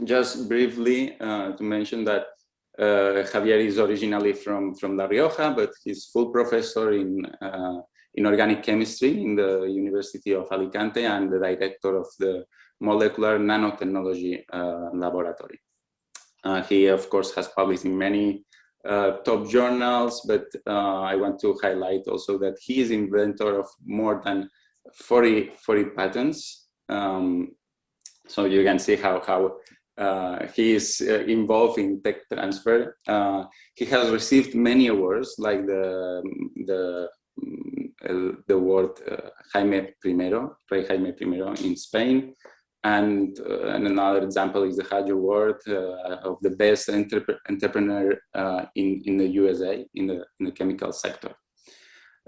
just briefly to mention that Javier is originally from La Rioja, but he's full professor in organic chemistry in the University of Alicante and the director of the Molecular Nanotechnology Laboratory. He, of course, has published in many top journals, but I want to highlight also that he is inventor of more than 40 patents. So you can see how he is involved in tech transfer. He has received many awards, like the award Jaime I, Rey Jaime I in Spain. And another example is the Hodge Award of the best entrepreneur in the USA in the chemical sector.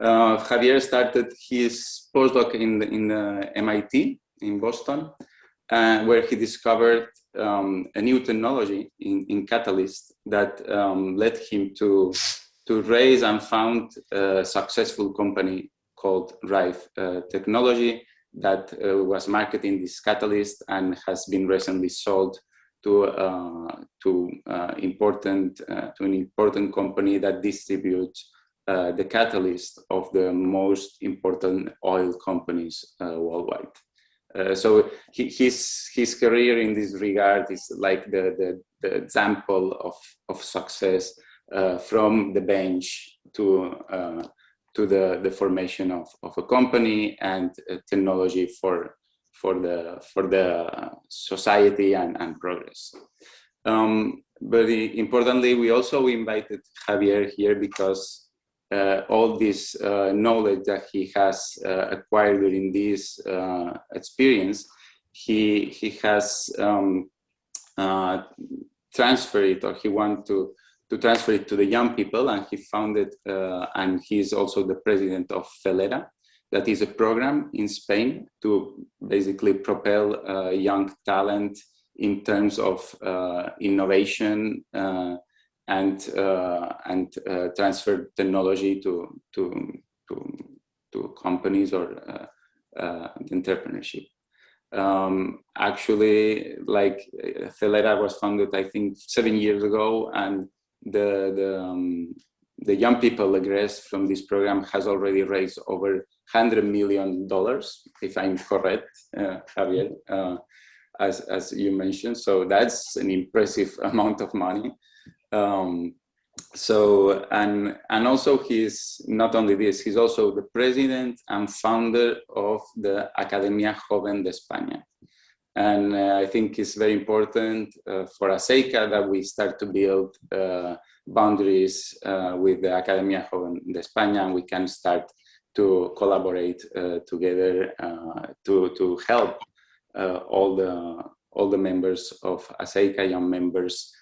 Javier started his postdoc in MIT in Boston, where he discovered a new technology in catalyst that led him to raise and found a successful company called Rive Technology that was marketing this catalyst and has been recently sold to an important company that distributes the catalyst of the most important oil companies worldwide. So his career in this regard is like the example of success from the bench to the formation of a company and technology for the society and progress. But importantly, we also invited Javier here because all this knowledge that he has acquired during this experience, he has transferred it, or he wanted to transfer it to the young people, and he founded, and he's also the president of CELERA. That is a program in Spain to basically propel young talent in terms of innovation and transfer technology to companies or entrepreneurship. Actually, like CELERA was founded, I think, 7 years ago, and the young people egressed from this program has already raised over $100 million, if I'm correct, Javier, as you mentioned. So that's an impressive amount of money. So and also he's not only this, he's also the president and founder of the Academia Joven de España. And I think it's very important for ASEICA that we start to build boundaries with the Academia Joven de España, and we can start to collaborate together to help all the members of ASEICA, young members,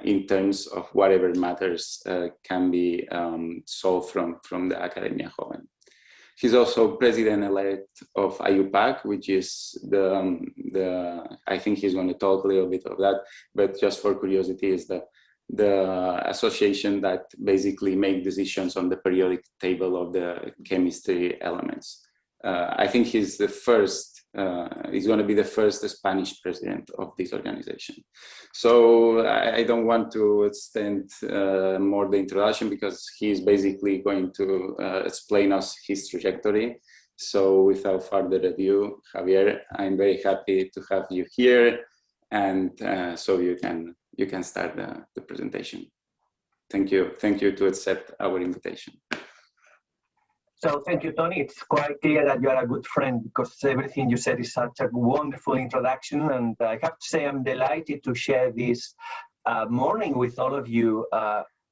in terms of whatever matters can be solved from the Academia Joven. He's also president-elect of IUPAC, which is I think he's going to talk a little bit of that, but just for curiosity, is the association that basically make decisions on the periodic table of the chemistry elements. I think he's the first, he's going to be the first Spanish president of this organization. So I don't want to extend more the introduction because he's basically going to explain us his trajectory. So without further ado, Javier, I'm very happy to have you here, and so you can start the presentation. Thank you to accept our invitation. So thank you, Tony. It's quite clear that you are a good friend because everything you said is such a wonderful introduction. And I have to say I'm delighted to share this morning with all of you.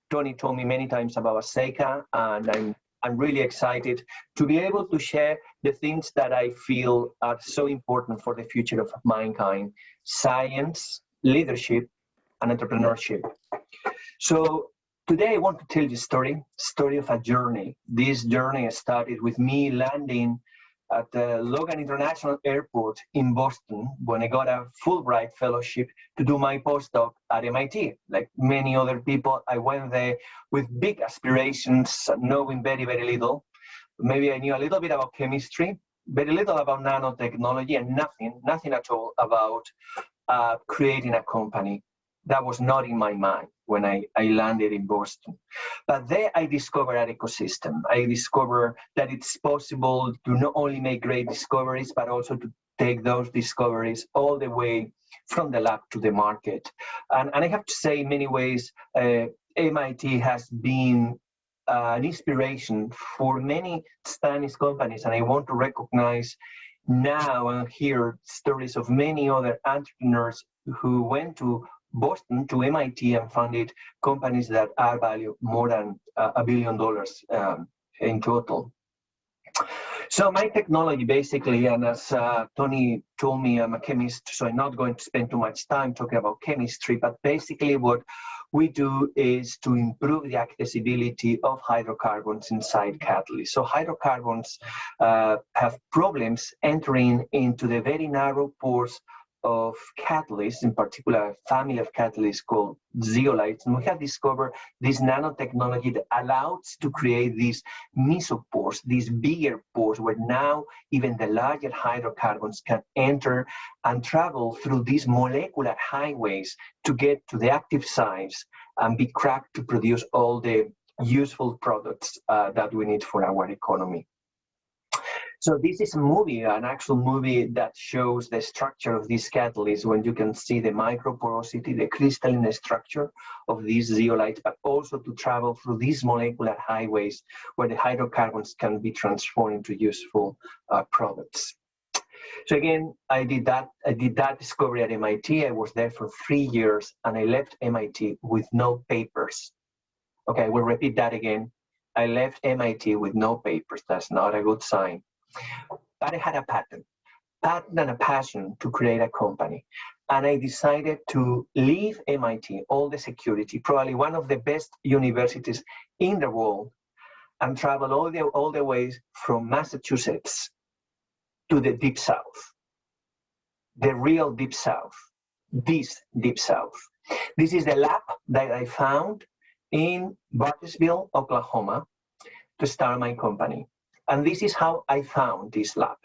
Tony told me many times about ASEICA, and I'm really excited to be able to share the things that I feel are so important for the future of mankind: science, leadership, and entrepreneurship. So today I want to tell you a story of a journey. This journey started with me landing at the Logan International Airport in Boston when I got a Fulbright fellowship to do my postdoc at MIT. Like many other people, I went there with big aspirations, knowing very, very little. Maybe I knew a little bit about chemistry, very little about nanotechnology, and nothing at all about creating a company. That was not in my mind when I landed in Boston. But there I discovered an ecosystem. I discovered that it's possible to not only make great discoveries, but also to take those discoveries all the way from the lab to the market. And I have to say, in many ways, MIT has been an inspiration for many Spanish companies, and I want to recognize now and hear stories of many other entrepreneurs who went to Boston, to MIT, and founded companies that are valued more than $1 billion in total. So my technology basically, and as Tony told me, I'm a chemist, so I'm not going to spend too much time talking about chemistry, but basically what we do is to improve the accessibility of hydrocarbons inside catalysts. So hydrocarbons have problems entering into the very narrow pores of catalysts, in particular a family of catalysts called zeolites. And we have discovered this nanotechnology that allows to create these mesopores, these bigger pores, where now even the larger hydrocarbons can enter and travel through these molecular highways to get to the active sites and be cracked to produce all the useful products that we need for our economy. So this is a movie, an actual movie that shows the structure of these catalysts, when you can see the microporosity, the crystalline structure of these zeolites, but also to travel through these molecular highways where the hydrocarbons can be transformed into useful products. So again, I did that discovery at MIT. I was there for 3 years, and I left MIT with no papers. Okay, I will repeat that again. I left MIT with no papers. That's not a good sign. But I had a patent and a passion to create a company. And I decided to leave MIT, all the security, probably one of the best universities in the world, and travel all the way from Massachusetts to the Deep South, the real Deep South, this Deep South. This is the lab that I found in Bartlesville, Oklahoma, to start my company. And this is how I found this lab.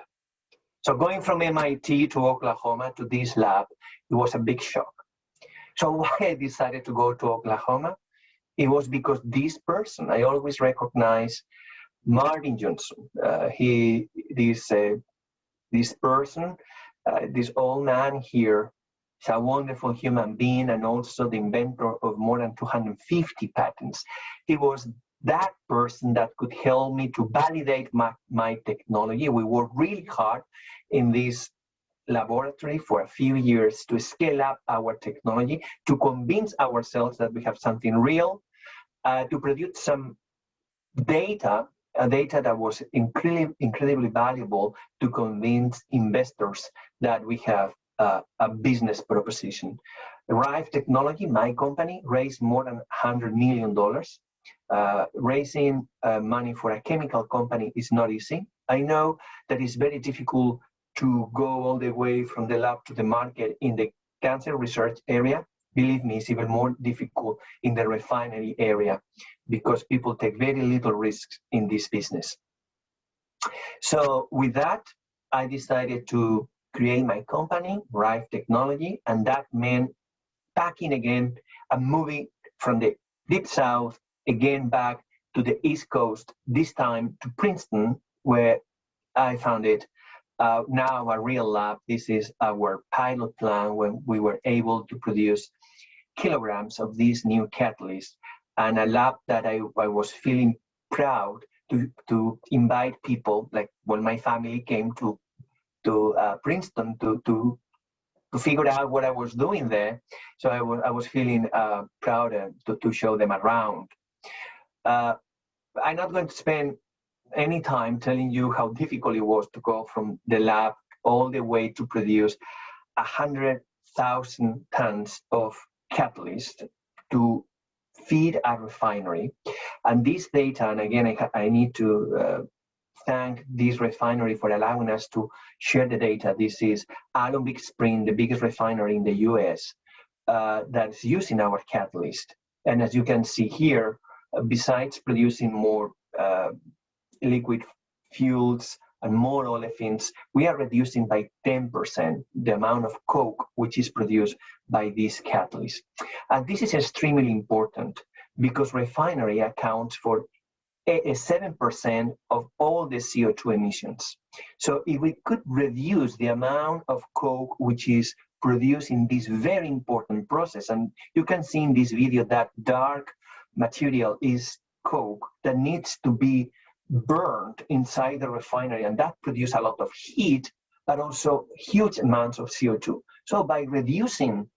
So going from MIT to Oklahoma to this lab, it was a big shock. So why I decided to go to Oklahoma? It was because this person, I always recognize Marvin Johnson. This person, this old man here, is a wonderful human being and also the inventor of more than 250 patents. He was that person that could help me to validate my technology. We worked really hard in this laboratory for a few years to scale up our technology, to convince ourselves that we have something real, to produce some data that was incredibly valuable to convince investors that we have a business proposition. Rive Technology, my company, raised more than $100 million. Raising money for a chemical company is not easy. I know that it's very difficult to go all the way from the lab to the market in the cancer research area. Believe me, it's even more difficult in the refinery area because people take very little risks in this business. So with that, I decided to create my company, Rive Technology, and that meant packing again and moving from the Deep South again back to the East Coast, this time to Princeton, where I found it. Now a real lab. This is our pilot plan when we were able to produce kilograms of these new catalysts, and a lab that I was feeling proud to invite people, like when my family came to Princeton to figure out what I was doing there. So I was feeling proud to show them around. I'm not going to spend any time telling you how difficult it was to go from the lab all the way to produce 100,000 tons of catalyst to feed a refinery. And this data, and again, I need to thank this refinery for allowing us to share the data. This is Alembic Spring, the biggest refinery in the US that's using our catalyst. And as you can see here, besides producing more liquid fuels and more olefins, we are reducing by 10% the amount of coke which is produced by these catalysts. And this is extremely important because refinery accounts for 7% of all the CO2 emissions. So if we could reduce the amount of coke which is produced in this very important process, and you can see in this video that dark material is coke that needs to be burned inside the refinery, and that produces a lot of heat, but also huge amounts of CO2. So by reducing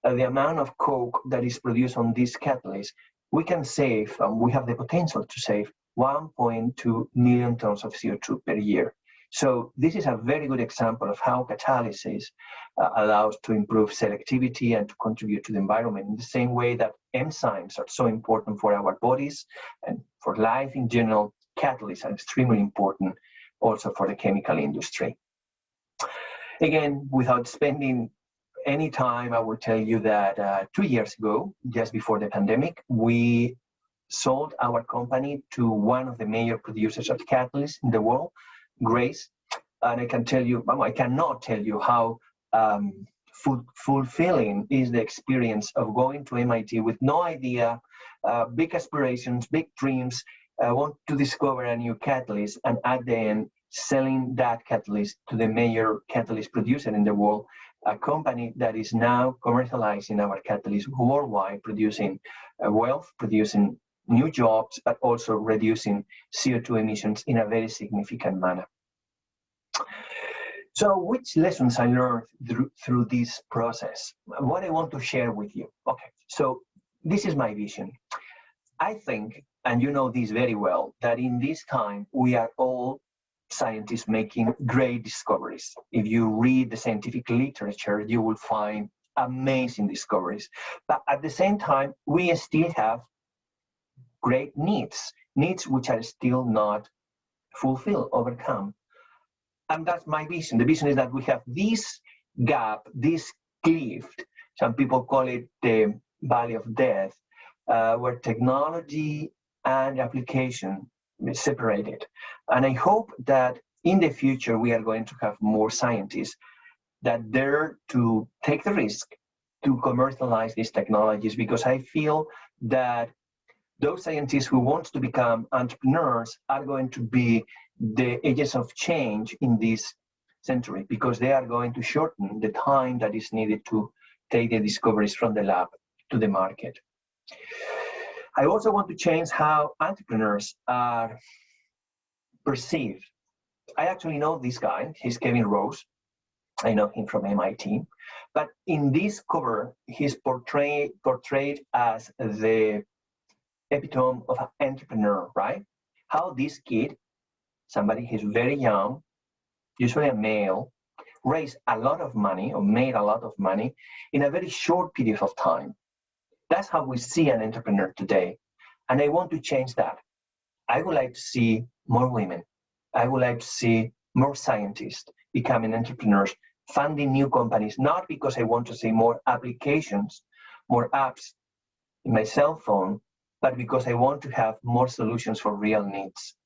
the amount of coke that is produced on this catalyst, we can save, and we have the potential to save 1.2 million tons of CO2 per year. So this is a very good example of how catalysis allows to improve selectivity and to contribute to the environment in the same way that enzymes are so important for our bodies and for life in general. Catalysts are extremely important also for the chemical industry. Again, without spending any time, I will tell you that 2 years ago, just before the pandemic, we sold our company to one of the major producers of catalysts in the world, Grace. And I can tell you, I cannot tell you how fulfilling is the experience of going to MIT with no idea, big aspirations, big dreams, want to discover a new catalyst, and at the end, selling that catalyst to the major catalyst producer in the world, a company that is now commercializing our catalyst worldwide, producing wealth, producing new jobs, but also reducing CO2 emissions in a very significant manner. So which lessons I learned through this process? What I want to share with you. Okay, so this is my vision. I think, and you know this very well, that in this time we are all scientists making great discoveries. If you read the scientific literature, you will find amazing discoveries. But at the same time, we still have great needs which are still not fulfilled, overcome. And that's my vision. The vision is that we have this gap, this cliff, some people call it the valley of death, where technology and application is separated. And I hope that in the future we are going to have more scientists that dare to take the risk to commercialize these technologies, because I feel that those scientists who want to become entrepreneurs are going to be the agents of change in this century, because they are going to shorten the time that is needed to take the discoveries from the lab to the market. I also want to change how entrepreneurs are perceived. I actually know this guy, he's Kevin Rose. I know him from MIT. But in this cover, he's portrayed as the epitome of an entrepreneur, right? How this kid, somebody who's very young, usually a male, raised a lot of money or made a lot of money in a very short period of time. That's how we see an entrepreneur today. And I want to change that. I would like to see more women. I would like to see more scientists becoming entrepreneurs, funding new companies, not because I want to see more applications, more apps in my cell phone, but because I want to have more solutions for real needs.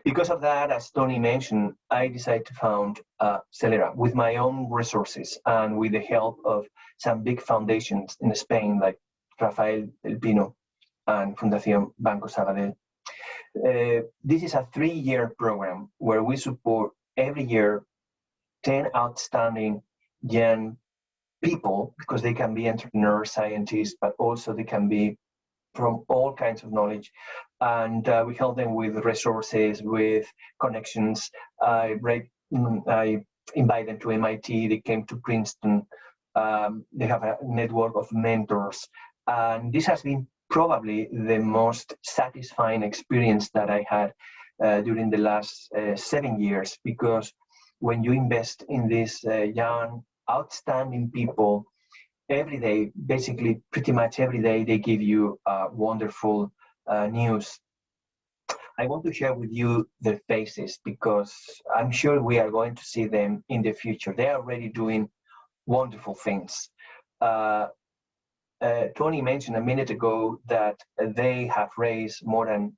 Because of that, as Tony mentioned, I decided to found CELERA with my own resources and with the help of some big foundations in Spain, like Rafael Del Pino and Fundación Banco Sabadell. This is a 3-year program where we support every year 10 outstanding young people, because they can be entrepreneurs, scientists, but also they can be from all kinds of knowledge. And we help them with resources, with connections. I invite them to MIT, they came to Princeton. They have a network of mentors. And this has been probably the most satisfying experience that I had during the last 7 years, because when you invest in these young, outstanding people, every day, basically pretty much every day, they give you wonderful news. I want to share with you their faces, because I'm sure we are going to see them in the future. They are already doing wonderful things. Tony mentioned a minute ago that they have raised more than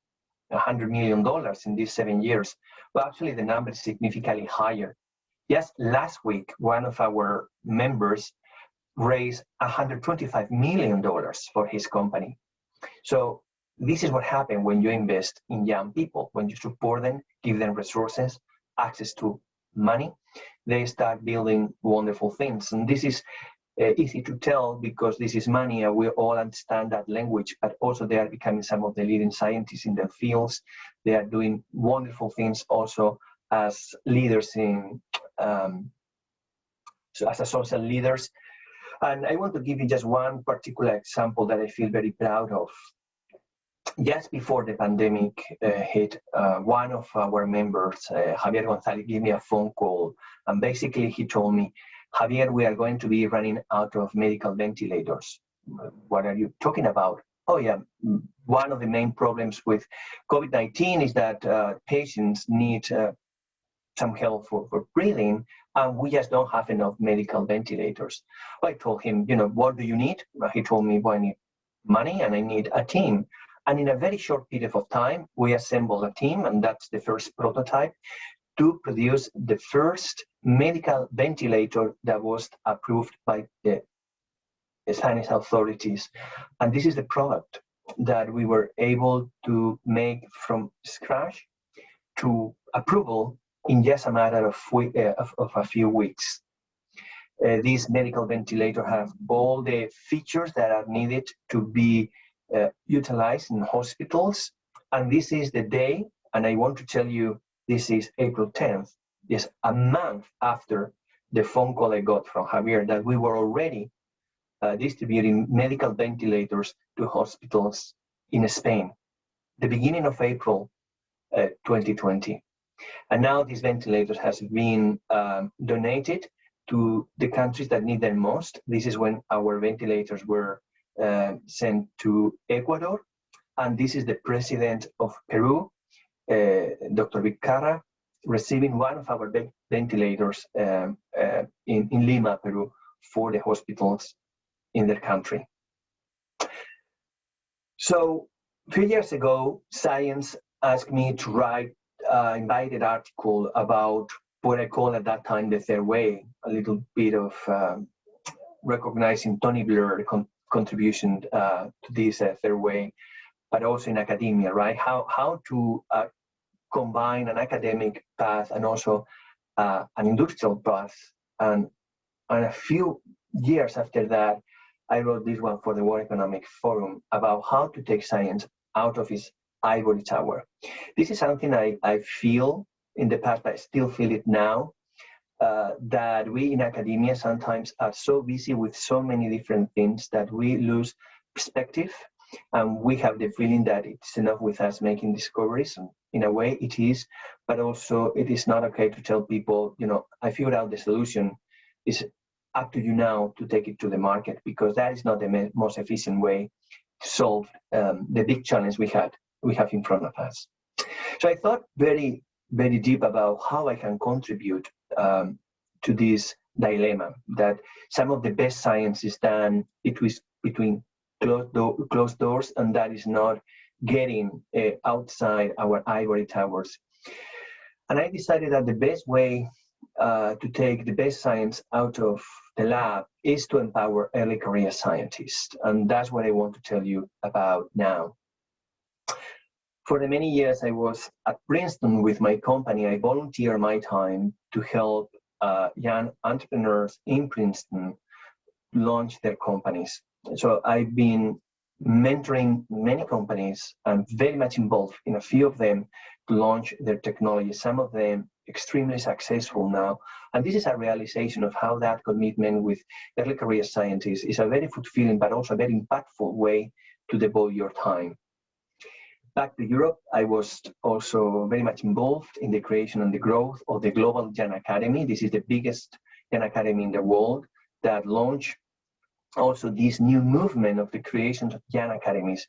$100 million in these 7 years. Well, actually, the number is significantly higher. Just last week, one of our members raised $125 million for his company. So this is what happens when you invest in young people. When you support them, give them resources, access to money, they start building wonderful things. And this is easy to tell because this is money and we all understand that language, but also they are becoming some of the leading scientists in their fields. They are doing wonderful things also as leaders in, so as a social leaders. And I want to give you just one particular example that I feel very proud of. Just before the pandemic hit, one of our members, Javier González, gave me a phone call. And basically he told me, Javier, we are going to be running out of medical ventilators. What are you talking about? Oh yeah, one of the main problems with COVID-19 is that patients need some help for breathing, and we just don't have enough medical ventilators. I told him, you know, what do you need? He told me, well, I need money and I need a team. And in a very short period of time, we assembled a team, and that's the first prototype, to produce the first medical ventilator that was approved by the Spanish authorities. And this is the product that we were able to make from scratch to approval in just a matter of a few weeks. This medical ventilator has all the features that are needed to be utilized in hospitals. And this is the day, and I want to tell you, this is April 10th, just a month after the phone call I got from Javier that we were already distributing medical ventilators to hospitals in Spain, the beginning of April 2020. And now these ventilators has been donated to the countries that need them most. This is when our ventilators were sent to Ecuador. And this is the president of Peru, Dr. Vizcarra, receiving one of our ventilators in Lima, Peru, for the hospitals in their country. So 3 years ago, Science asked me to write an invited article about what I call at that time the third way, a little bit of recognizing Tony Blair's contribution to this third way, but also in academia, right? How to combine an academic path and also an industrial path. And a few years after that, I wrote this one for the World Economic Forum about how to take science out of its ivory tower. This is something I feel in the past, but I still feel it now, that we in academia sometimes are so busy with so many different things that we lose perspective, and we have the feeling that it's enough with us making discoveries. And in a way it is, but also it is not okay to tell people, you know, I figured out the solution. It's up to you now to take it to the market, because that is not the most efficient way to solve the big challenge we have in front of us. So I thought very, very deep about how I can contribute to this dilemma that some of the best science is done between closed doors, and that is not getting outside our ivory towers. And I decided that the best way to take the best science out of the lab is to empower early career scientists. And that's what I want to tell you about now. For the many years I was at Princeton with my company, I volunteer my time to help young entrepreneurs in Princeton launch their companies. So I've been mentoring many companies and very much involved in a few of them to launch their technology, some of them extremely successful now. And this is a realization of how that commitment with early career scientists is a very fulfilling, but also a very impactful way to devote your time. Back to Europe, I was also very much involved in the creation and the growth of the Global Young Academy. This is the biggest young academy in the world that launched also this new movement of the creation of young academies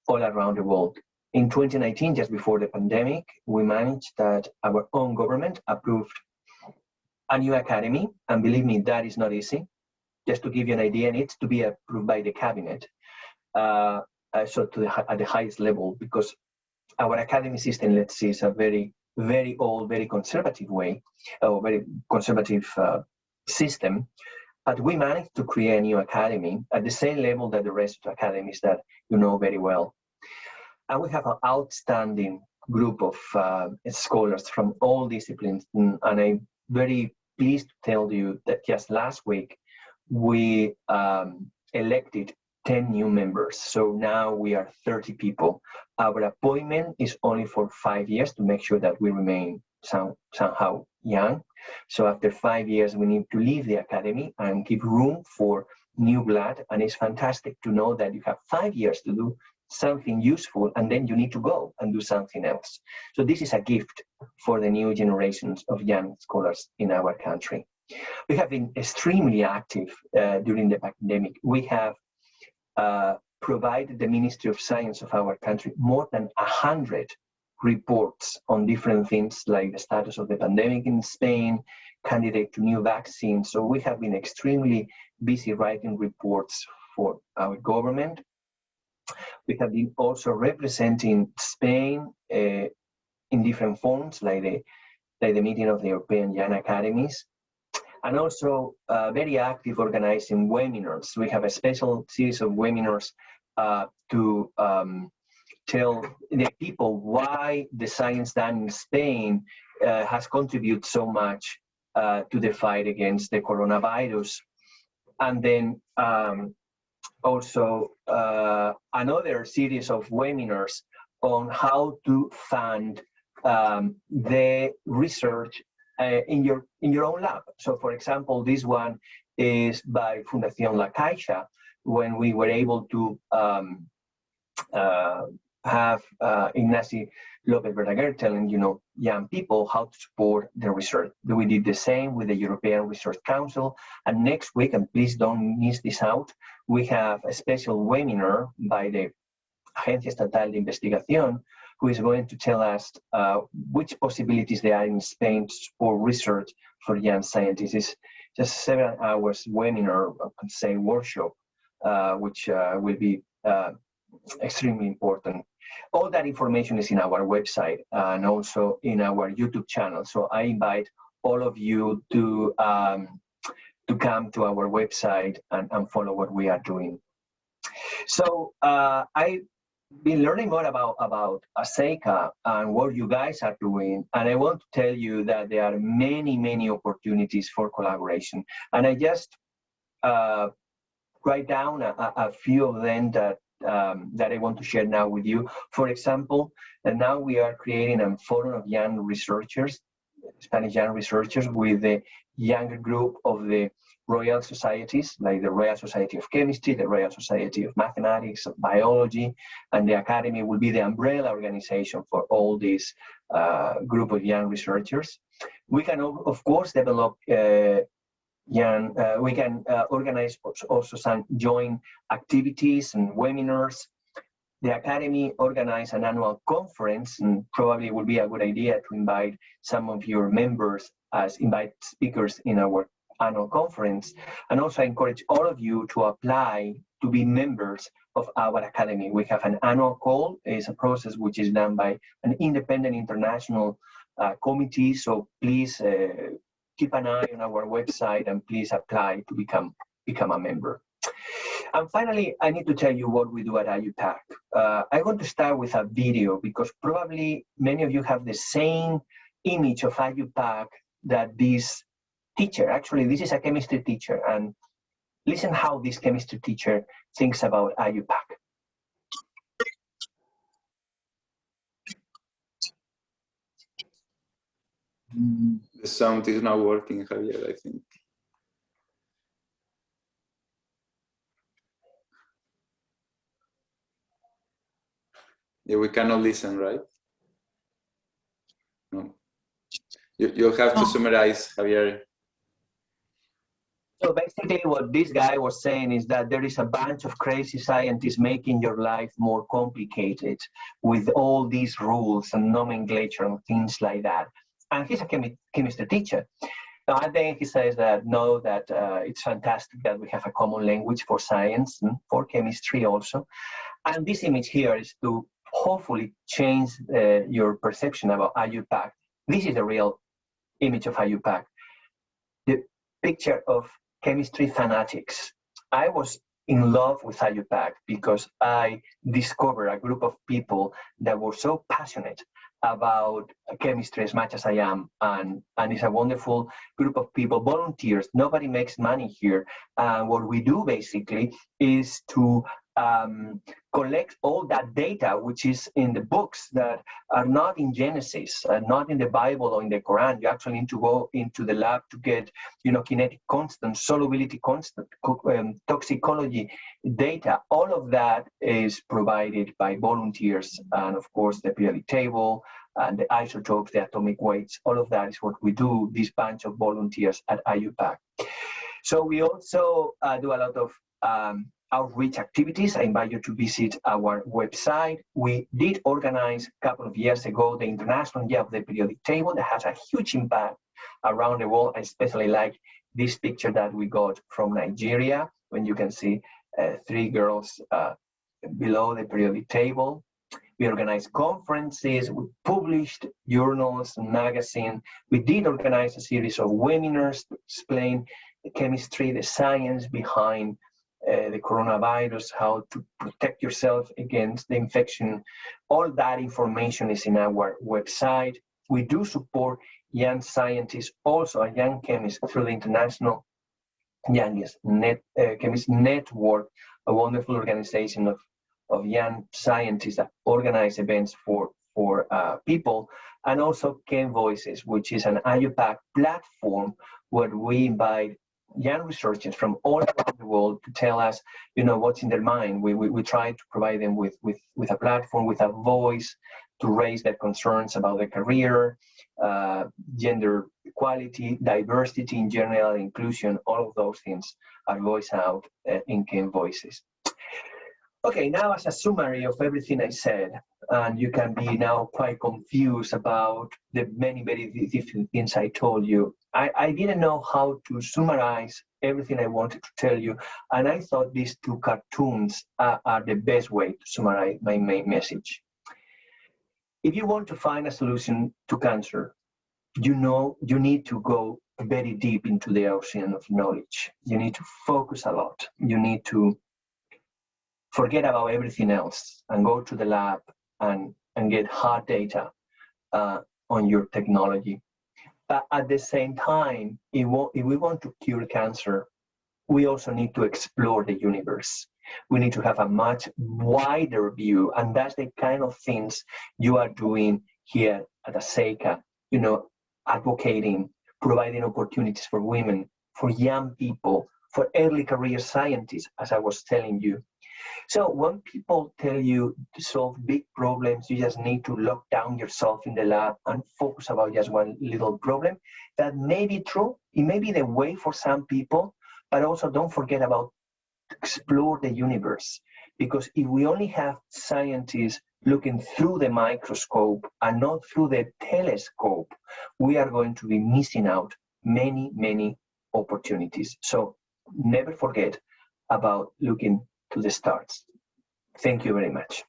all around the world. In 2019, just before the pandemic, we managed that our own government approved a new academy. And believe me, that is not easy. Just to give you an idea, it needs to be approved by the cabinet. So at the highest level, because our academic system, let's see, is a very old, very conservative way, or very conservative system. But we managed to create a new academy at the same level that the rest of the academies that you know very well. And we have an outstanding group of scholars from all disciplines. And I'm very pleased to tell you that just last week, we elected 10 new members. So now we are 30 people. Our appointment is only for 5 years to make sure that we remain somehow young. So after 5 years, we need to leave the academy and give room for new blood. And it's fantastic to know that you have 5 years to do something useful, and then you need to go and do something else. So this is a gift for the new generations of young scholars in our country. We have been extremely active during the pandemic. We have provided the Ministry of Science of our country more than 100 reports on different things like the status of the pandemic in Spain, candidate to new vaccines. So we have been extremely busy writing reports for our government. We have been also representing Spain in different forms, like the meeting of the European Young Academies, and also very active organizing webinars. We have a special series of webinars to tell the people why the science done in Spain has contributed so much to the fight against the coronavirus. And then also another series of webinars on how to fund the research in your own lab. So for example, this one is by Fundación La Caixa, when we were able to have Ignacy López Verdaguer telling young people how to support their research. We did the same with the European Research Council. And next week, and please don't miss this out, we have a special webinar by the Agencia Estatal de Investigación, who is going to tell us which possibilities there are in Spain to support research for young scientists. It's just 7 hours webinar, I could say workshop, which will be extremely important. All that information is in our website and also in our YouTube channel. So I invite all of you to come to our website and follow what we are doing. So I've been learning more about ASEICA and what you guys are doing. And I want to tell you that there are many, many opportunities for collaboration. And I just write down a few of them that I want to share now with you. For example, now we are creating a forum of young researchers, Spanish young researchers, with the younger group of the Royal Societies, like the Royal Society of Chemistry, the Royal Society of Mathematics, of Biology, and the Academy will be the umbrella organization for all these group of young researchers. We can, of course, develop we can organize also some joint activities and webinars. The Academy organized an annual conference, and probably it would be a good idea to invite some of your members as invite speakers in our annual conference. And also I encourage all of you to apply to be members of our Academy. We have an annual call. It's a process which is done by an independent international committee. So please keep an eye on our website and please apply to become a member. And finally, I need to tell you what we do at IUPAC. I want to start with a video because probably many of you have the same image of IUPAC that this teacher, actually this is a chemistry teacher, and listen how this chemistry teacher thinks about IUPAC. The sound is not working, Javier, I think. Yeah, we cannot listen, right? No. You'll have to summarize, Javier. So basically what this guy was saying is that there is a bunch of crazy scientists making your life more complicated with all these rules and nomenclature and things like that. And he's a chemistry teacher. And then he says that, no, that it's fantastic that we have a common language for science and for chemistry also. And this image here is to hopefully change your perception about IUPAC. This is a real image of IUPAC. The picture of chemistry fanatics. I was in love with IUPAC because I discovered a group of people that were so passionate about chemistry as much as I am, and it's a wonderful group of people, volunteers. Nobody makes money here. What we do basically is to collect all that data which is in the books that are not in Genesis, not in the Bible or in the Quran. You actually need to go into the lab to get, kinetic constant, solubility constant, toxicology data. All of that is provided by volunteers, and of course the periodic table and the isotopes, the atomic weights. All of that is what we do, this bunch of volunteers at IUPAC. So we also do a lot of outreach activities. I invite you to visit our website. We did organize a couple of years ago the International Year of the Periodic Table that has a huge impact around the world. I especially like this picture that we got from Nigeria, when you can see 3 girls below the periodic table. We organized conferences, we published journals and magazines. We did organize a series of webinars to explain the chemistry, the science behind the coronavirus, how to protect yourself against the infection. All that information is in our website. We do support young scientists, also a young chemist, through the International Youngest Chemist Network, a wonderful organization of young scientists that organize events for people, and also Chem Voices, which is an IUPAC platform where we invite young researchers from all around the world to tell us, what's in their mind. We try to provide them with a platform, with a voice to raise their concerns about their career, gender equality, diversity in general, inclusion. All of those things are voiced out in Chem Voices. Okay, now as a summary of everything I said, and you can be now quite confused about the many, very different things I told you. I didn't know how to summarize everything I wanted to tell you, and I thought these 2 cartoons are the best way to summarize my main message. If you want to find a solution to cancer, you need to go very deep into the ocean of knowledge. You need to focus a lot. You need to forget about everything else and go to the lab and get hard data on your technology. But at the same time, if we want to cure cancer, we also need to explore the universe. We need to have a much wider view, and that's the kind of things you are doing here at ASEICA, advocating, providing opportunities for women, for young people, for early career scientists, as I was telling you. So when people tell you to solve big problems, you just need to lock down yourself in the lab and focus about just one little problem. That may be true. It may be the way for some people, but also don't forget about explore the universe. Because if we only have scientists looking through the microscope and not through the telescope, we are going to be missing out many, many opportunities. So never forget about looking to the stars. Thank you very much.